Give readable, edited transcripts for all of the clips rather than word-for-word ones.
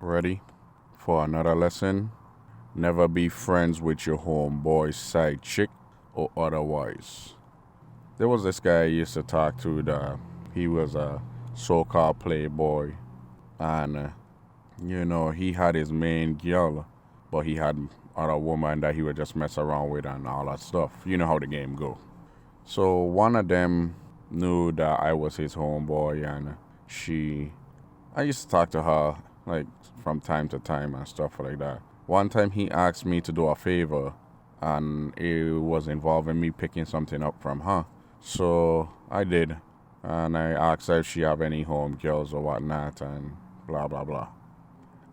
Ready for another lesson? Never be friends with your homeboy's side chick or otherwise. There was this guy I used to talk to that he was a so-called playboy and he had his main girl, but he had other woman that he would just mess around with and all that stuff. You know how the game go. So one of them knew that I was his homeboy and I used to talk to her like from time to time and stuff like that. One time he asked me to do a favor and it was involving me picking something up from her. So I did. And I asked her if she have any home girls or whatnot and blah blah blah.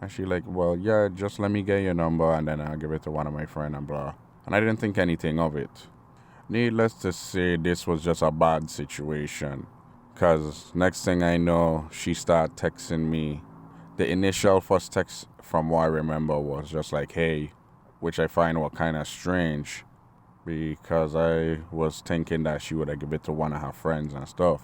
And she like, well, yeah, just let me get your number and then I'll give it to one of my friends and blah. And I didn't think anything of it. Needless to say, this was just a bad situation. Because next thing I know, she started texting me. The initial first text, from what I remember, was just like, hey, which I find was kind of strange. Because I was thinking that she would have given it to one of her friends and stuff.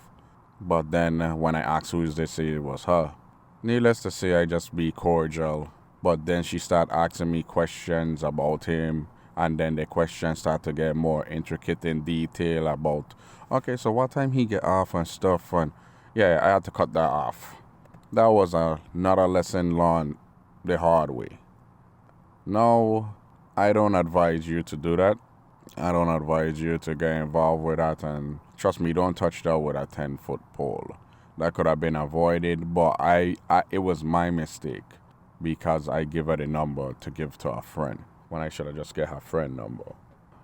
But then when I asked who is this, it was her. Needless to say, I just be cordial. But then she started asking me questions about him. And then the questions start to get more intricate in detail about, okay, so what time he get off and stuff. And yeah, I had to cut that off. That was another lesson learned the hard way. No, I don't advise you to do that. I don't advise you to get involved with that. And trust me, don't touch that with a 10-foot pole. That could have been avoided, but it was my mistake because I give her the number to give to a friend when I should have just get her friend number.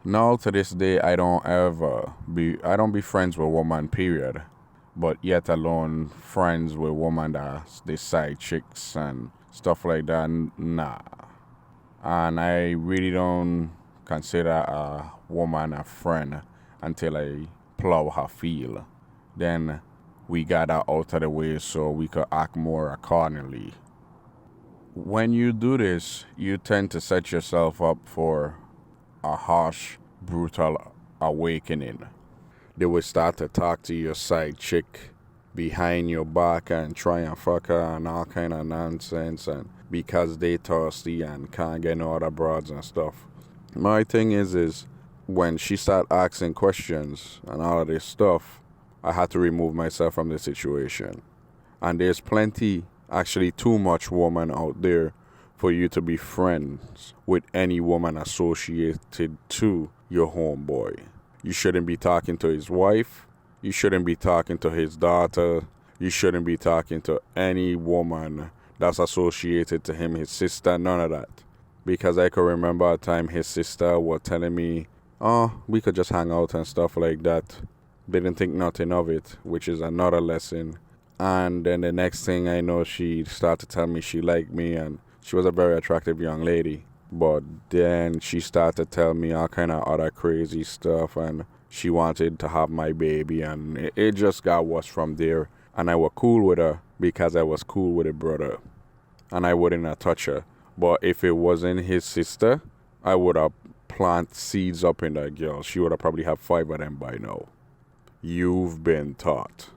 Now to this day, I don't be friends with woman, period. But yet alone friends with woman that they side chicks and stuff like that, nah. And I really don't consider a woman a friend until I plow her field. Then we got her out of the way so we could act more accordingly. When you do this, you tend to set yourself up for a harsh, brutal awakening. They will start to talk to your side chick behind your back and try and fuck her and all kind of nonsense, and because they thirsty and can't get no other broads and stuff. My thing is when she start asking questions and all of this stuff, I had to remove myself from the situation. And there's plenty, actually too much woman out there for you to be friends with any woman associated to your homeboy. You shouldn't be talking to his wife. You shouldn't be talking to his daughter. You shouldn't be talking to any woman that's associated to him, his sister, none of that. Because I can remember a time his sister was telling me, oh, we could just hang out and stuff like that. Didn't think nothing of it, which is another lesson. And then the next thing I know, she started to tell me she liked me and she was a very attractive young lady. But then she started to tell me all kind of other crazy stuff and she wanted to have my baby and it just got worse from there. And I was cool with her because I was cool with her brother. And I wouldn't have touched her. But if it wasn't his sister, I would have planted seeds up in that girl. She would have probably had 5 of them by now. You've been taught.